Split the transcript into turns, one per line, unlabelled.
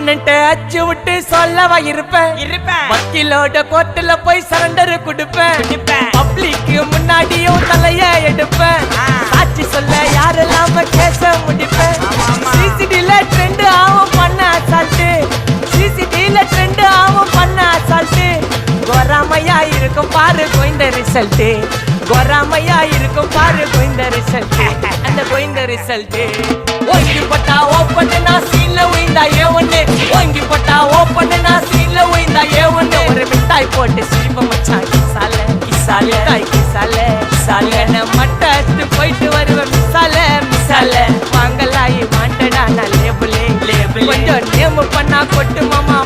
ஆப்பனன்ட்ட அச்சு விட்டு சொல்லவா இருப்பேன் வக்கீலோட கோர்ட்டுல போய் சரண்டர் கொடுப்பேன் பப்ளிக்கு முன்னாடியும் தலைய எடுப்பேன் சாட்சி சொல்ல யாரெல்லாம கேச முடிப்பேன் சிசிடில ட்ரெண்ட் ஆகும் பண்ண அசால்ட்டு சிசிடில ட்ரெண்ட் ஆகும் பண்ண அசால்ட்டு கோராமையா இருக்கும் பாரு கோயிந்த ரிசல்ட் கோராமையா இருக்கும் பாரு கோயிந்த ரிசல்ட் அந்த கோயிந்த ரிசல்ட் ஓங்கி போட்டா ஓப்பன் நான் சீன்ல உயிந்தா ஏ ஒண்ணு ஓங்கி போட்டா ஓப்பன் நான் சீன்ல உயிந்தா ஏ ஒண்ணு ஒரு மிட்டாய் போட்டு சிரிப்ப மச்சான் கிசால கிசால தாய் கிசால கிசால மட்டத்து போயிட்டு வருவேன் மிசால மிசால வாங்கலாயி வாண்டடா நான் லேபிளே லேபிள் கொஞ்சம் நேம் பண்ணா கொட்டு மாமா